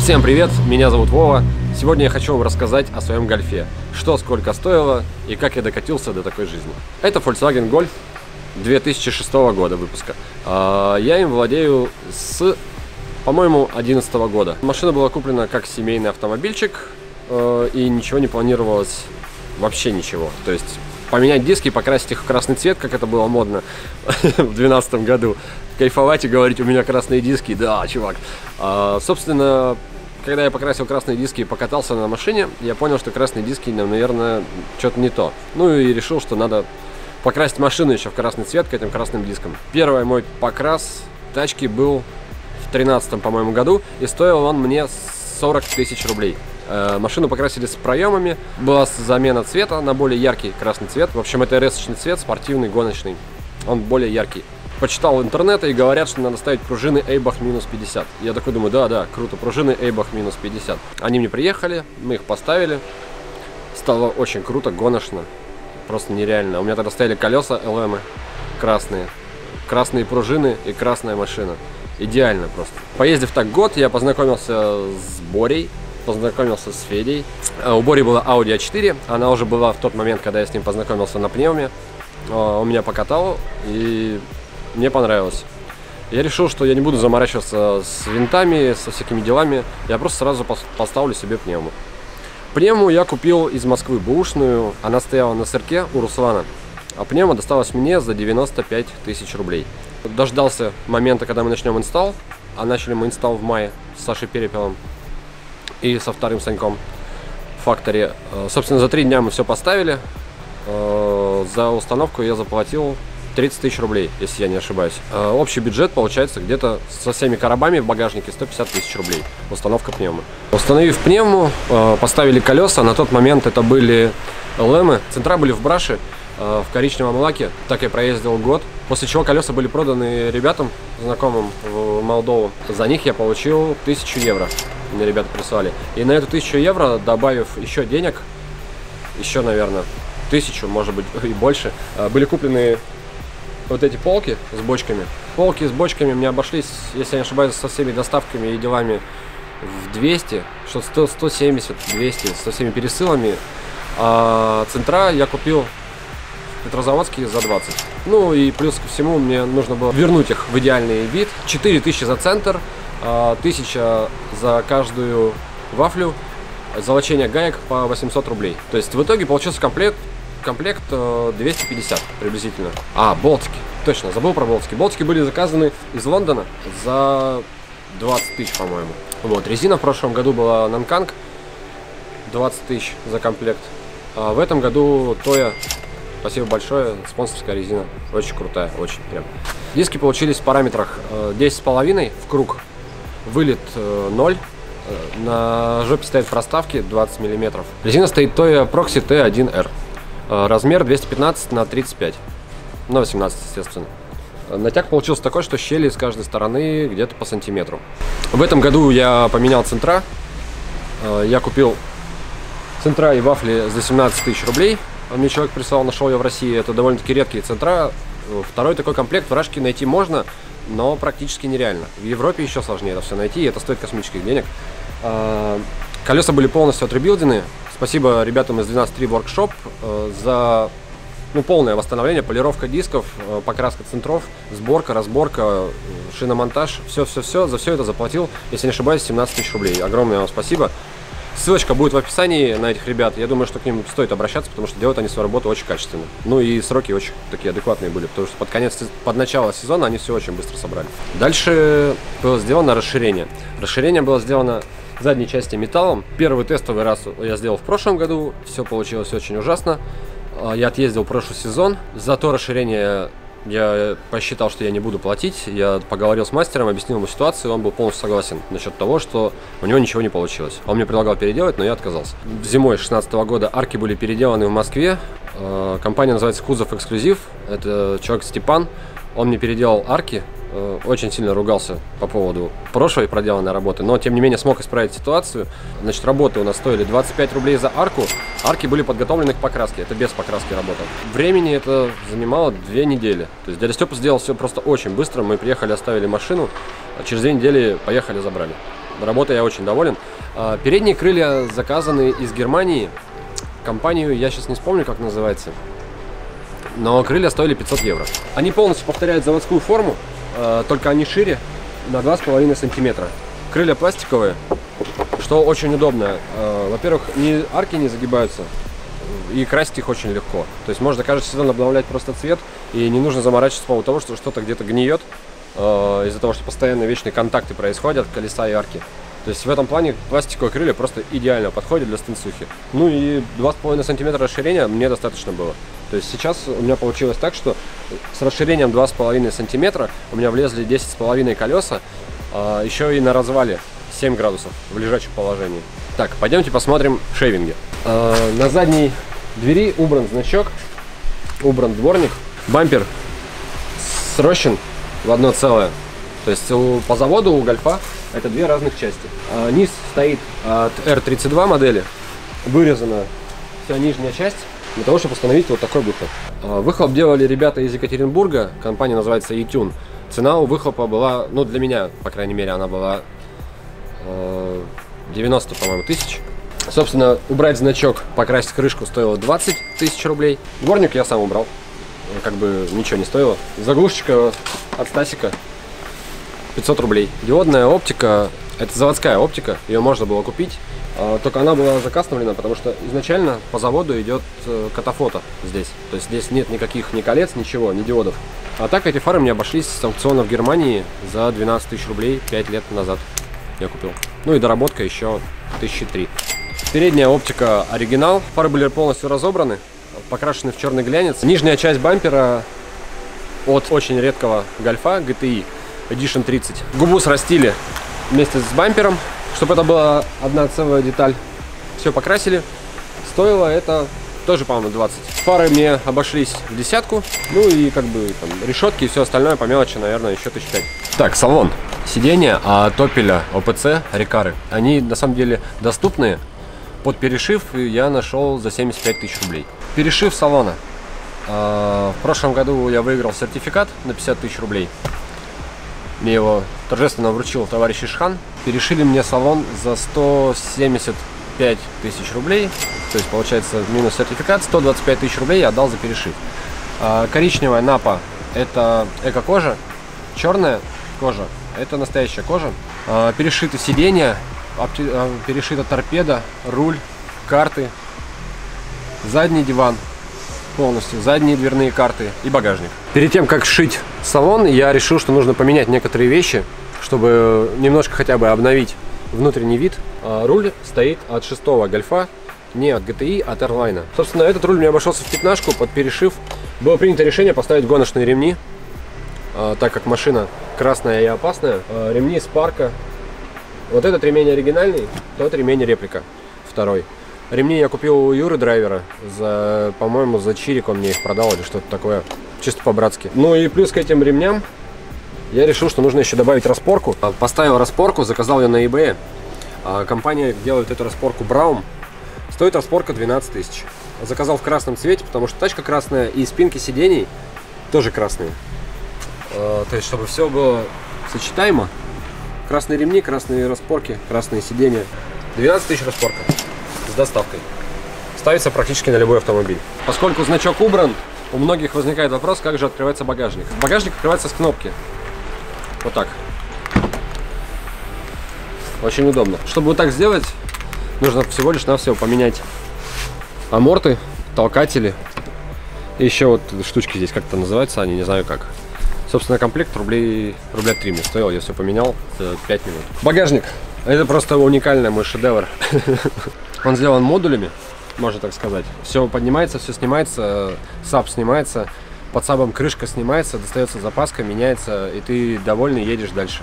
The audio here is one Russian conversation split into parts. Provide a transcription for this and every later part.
Всем привет, меня зовут Вова. Сегодня я хочу вам рассказать о своем гольфе. Что, сколько стоило и как я докатился до такой жизни. Это Volkswagen Golf 2006 года выпуска. Я им владею с, по-моему, 2011 года. Машина была куплена как семейный автомобильчик, и ничего не планировалось, вообще ничего. То есть поменять диски, покрасить их в красный цвет, как это было модно в 2012 году. Кайфовать и говорить: у меня красные диски. Да, чувак. Собственно, когда я покрасил красные диски и покатался на машине, я понял, что красные диски, наверное, что-то не то. Ну и решил, что надо покрасить машину еще в красный цвет к этим красным дискам. Первый мой покрас тачки был в 2013, по-моему, году, и стоил он мне 40 тысяч рублей. Машину покрасили с проемами, была замена цвета на более яркий красный цвет. В общем, это РС-очный цвет, спортивный, гоночный. Он более яркий. Почитал интернета и говорят, что надо ставить пружины Eibach минус 50. Я такой думаю: да, круто, пружины Eibach минус 50. Они мне приехали, мы их поставили. Стало очень круто, гоночно. Просто нереально. У меня тогда стояли колеса ЛМ красные. Красные пружины и красная машина. Идеально просто. Поездив так год, я познакомился с Борей, познакомился с Федей. У Бори была Audi A4. Она уже была в тот момент, когда я с ним познакомился, на пневме. Он меня покатал, и мне понравилось. Я решил, что я не буду заморачиваться с винтами, со всякими делами. Я просто сразу поставлю себе пневму. Пневму я купил из Москвы, бэушную. Она стояла на сырке у Руслана. А пневма досталась мне за 95 тысяч рублей. Дождался момента, когда мы начнем инсталл. А начали мы инсталл в мае с Сашей Перепелом и со вторым Саньком в факторе. Собственно, за 3 дня мы все поставили. За установку я заплатил 30 тысяч рублей, если я не ошибаюсь. Общий бюджет получается где-то со всеми коробами в багажнике 150 тысяч рублей. Установка пневмы. Установив пневму, поставили колеса. На тот момент это были ЛМы. Центра были в браше, в коричневом лаке. Так я проездил год. После чего колеса были проданы ребятам, знакомым в Молдову. За них я получил 1000 евро. Мне ребята прислали. И на эту 1000 евро, добавив еще денег, еще, наверное, 1000, может быть, и больше, были куплены вот эти полки с бочками. Полки с бочками мне обошлись, если я не ошибаюсь, со всеми доставками и делами в 200, что 170, 200, со всеми пересылами. А центра я купил петрозаводские за 20. Ну и плюс ко всему мне нужно было вернуть их в идеальный вид. 4000 за центр, 1000 за каждую вафлю, золочение гаек по 800 рублей. То есть в итоге получился комплект 250 приблизительно. Болтики. Точно, забыл про болтики. Болтики были заказаны из Лондона за 20 тысяч, по-моему. Вот, резина в прошлом году была Нанканг, 20 тысяч за комплект. А в этом году Тоя, спасибо большое, спонсорская резина. Очень крутая, очень прям. Диски получились в параметрах 10,5 в круг, вылет 0. На жопе стоят проставки 20 мм. Резина стоит Toyo Proxy T1R. Размер 215 на 35. На 18, естественно. Натяг получился такой, что щели с каждой стороны где-то по сантиметру. В этом году я поменял центра. Я купил центра и вафли за 17 тысяч рублей. Мне человек прислал, нашел я в России. Это довольно-таки редкие центра. Второй такой комплект в Рашке найти можно, но практически нереально. В Европе еще сложнее это все найти, и это стоит космических денег. Колеса были полностью отребилдены. Спасибо ребятам из 12.3 Workshop за полное восстановление, полировка дисков, покраска центров, сборка, разборка, шиномонтаж. Все, за все это заплатил, если не ошибаюсь, 17 тысяч рублей. Огромное вам спасибо. Ссылочка будет в описании на этих ребят. Я думаю, что к ним стоит обращаться, потому что делают они свою работу очень качественно. Ну и сроки очень такие адекватные были, потому что под начало сезона они все очень быстро собрали. Дальше было сделано расширение. Расширение было сделано задней части металлом. Первый тестовый раз я сделал в прошлом году. Все получилось очень ужасно. Я отъездил прошлый сезон. За то расширение я посчитал, что я не буду платить. Я поговорил с мастером, объяснил ему ситуацию. Он был полностью согласен насчет того, что у него ничего не получилось. Он мне предлагал переделать, но я отказался. Зимой 2016 года арки были переделаны в Москве. Компания называется Кузов Эксклюзив. Это человек Степан. Он мне переделал арки. Очень сильно ругался по поводу прошлой проделанной работы, но тем не менее смог исправить ситуацию. Значит, работы у нас стоили 25 рублей за арку. Арки были подготовлены к покраске, это без покраски работа. Времени это занимало 2 недели. То есть дядя Степа сделал все просто очень быстро. Мы приехали, оставили машину, а через 2 недели поехали, забрали. Работой я очень доволен. Передние крылья заказаны из Германии. Компанию я сейчас не вспомню, как называется. Но крылья стоили 500 евро. Они полностью повторяют заводскую форму, только они шире на 2,5 сантиметра. Крылья пластиковые, что очень удобно. Во-первых, арки не загибаются, и красить их очень легко. То есть можно каждый сезон обновлять просто цвет, и не нужно заморачиваться по поводу того, что что-то где-то гниет, из-за того, что постоянно вечные контакты происходят колеса и арки. То есть в этом плане пластиковые крылья просто идеально подходят для стенсухи. Ну и 2,5 сантиметра расширения мне достаточно было. То есть сейчас у меня получилось так, что с расширением 2,5 сантиметра у меня влезли 10,5 колеса, еще и на развале 7 градусов в лежачем положении. Так, пойдемте посмотрим шейвинги. На задней двери убран значок, убран дворник, бампер срощен в одно целое. То есть по заводу у Гольфа это две разных части. Низ стоит от R32 модели, вырезана вся нижняя часть для того, чтобы установить вот такой выхлоп. Выхлоп делали ребята из Екатеринбурга, компания называется E-Tune. Цена у выхлопа была, ну для меня, по крайней мере, она была 90, по-моему, тысяч. Собственно, убрать значок, покрасить крышку стоило 20 тысяч рублей. Дворник я сам убрал, как бы ничего не стоило. Заглушечка от Стасика 500 рублей. Диодная оптика, это заводская оптика, ее можно было купить. Только она была закастомлена, потому что изначально по заводу идет катафото здесь. То есть здесь нет никаких ни колец, ничего, ни диодов. А так эти фары мне обошлись с аукциона в Германии за 12 тысяч рублей 5 лет назад я купил. Ну и доработка еще 1003. Передняя оптика оригинал. Фары были полностью разобраны, покрашены в черный глянец. Нижняя часть бампера от очень редкого Гольфа GTI Edition 30. Губу срастили вместе с бампером, чтобы это была одна целая деталь. Все покрасили. Стоило это тоже, по-моему, 20. Фары мне обошлись в десятку. Ну и как бы там решетки и все остальное по мелочи, наверное, еще 1005. Так, салон. Сиденья от Opel OPC Recaro. Они на самом деле доступные. Под перешив я нашел за 75 тысяч рублей. Перешив салона. В прошлом году я выиграл сертификат на 50 тысяч рублей. Мне его торжественно вручил товарищ Ишхан. Перешили мне салон за 175 тысяч рублей. То есть получается минус сертификат, 125 тысяч рублей я отдал за перешив. Коричневая напа это эко-кожа. Черная кожа это настоящая кожа. Перешиты сиденья, перешита торпеда, руль, карты, задний диван полностью, задние дверные карты и багажник. Перед тем, как шить салон, я решил, что нужно поменять некоторые вещи, чтобы немножко хотя бы обновить внутренний вид. Руль стоит от 6-го Гольфа, не от GTI, а от Airline. Собственно, этот руль мне обошелся в 15-ку под перешив. Было принято решение поставить гоночные ремни, так как машина красная и опасная. Ремни Sparco. Вот этот ремень оригинальный, тот ремень реплика, второй. Ремни я купил у Юры драйвера, по-моему, за чирик он мне их продал или что-то такое, чисто по-братски. Ну и плюс к этим ремням я решил, что нужно еще добавить распорку. Поставил распорку, заказал ее на eBay. Компания делает эту распорку Braum. Стоит распорка 12 тысяч. Заказал в красном цвете, потому что тачка красная и спинки сидений тоже красные. То есть, чтобы все было сочетаемо. Красные ремни, красные распорки, красные сиденья. 12 тысяч распорка с доставкой. Ставится практически на любой автомобиль. Поскольку значок убран, у многих возникает вопрос, как же открывается багажник. Багажник открывается с кнопки. Вот так. Очень удобно. Чтобы вот так сделать, нужно всего лишь навсего поменять аморты, толкатели. И еще вот штучки здесь как-то называются, они не знаю как. Собственно, комплект рубля 3 мне стоил, я все поменял за 5 минут. Багажник. Это просто уникальный мой шедевр. Он сделан модулями, можно так сказать. Все поднимается, все снимается, САП снимается, под САПом крышка снимается, достается запаска, меняется, и ты довольный едешь дальше.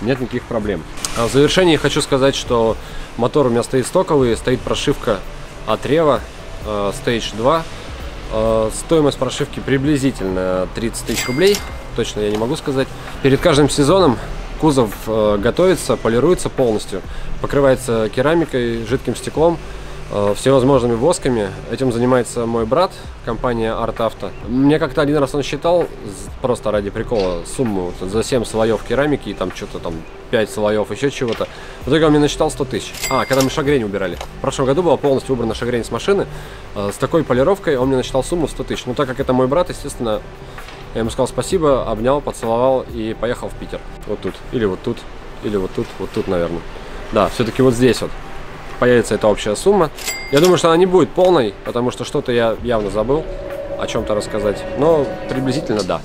Нет никаких проблем. А в завершении хочу сказать, что мотор у меня стоит стоковый, стоит прошивка от Revo Stage 2. Стоимость прошивки приблизительно 30 тысяч рублей, точно я не могу сказать. Перед каждым сезоном кузов готовится, полируется полностью, покрывается керамикой, жидким стеклом, всевозможными восками. Этим занимается мой брат, компания Art Auto. Мне как-то один раз он считал, просто ради прикола, сумму за 7 слоев керамики, и там что-то там 5 слоев, еще чего-то. В итоге он мне насчитал 100 тысяч. Когда мы шагрень убирали. В прошлом году была полностью убрана шагрень с машины. С такой полировкой он мне насчитал сумму 100 тысяч. Но так как это мой брат, естественно, я ему сказал спасибо, обнял, поцеловал и поехал в Питер. Вот тут, или вот тут, или вот тут, наверное. Да, все-таки вот здесь вот появится эта общая сумма. Я думаю, что она не будет полной, потому что что-то я явно забыл о чем-то рассказать. Но приблизительно да.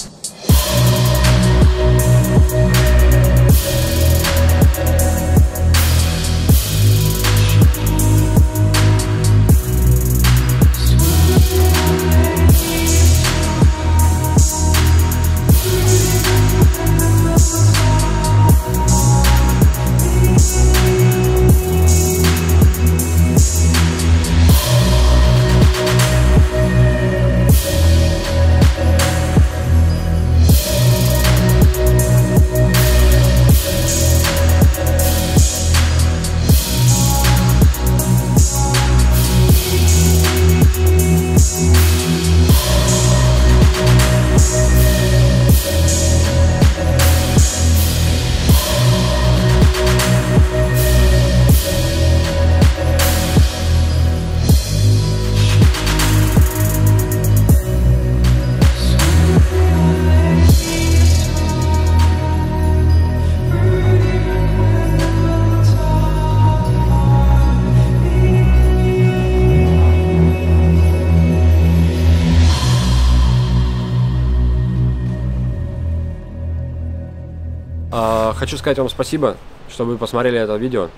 Хочу сказать вам спасибо, что вы посмотрели это видео.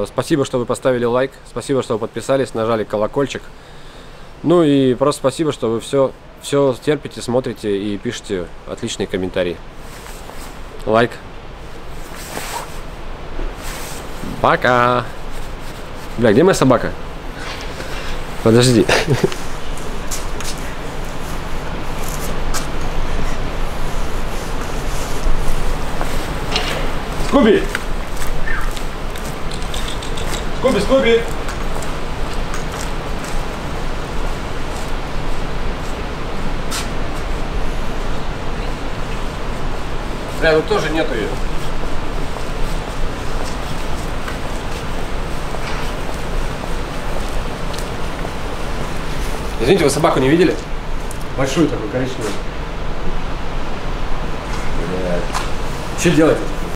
Спасибо, что вы поставили лайк. Спасибо, что вы подписались, нажали колокольчик. Ну и просто спасибо, что вы все терпите, смотрите и пишете отличные комментарии. Лайк. Пока. Бля, где моя собака? Подожди. Скуби! Скуби, Скуби! Бля, тут тоже нету ее. Извините, вы собаку не видели? Большую такую, коричневую. Что делать?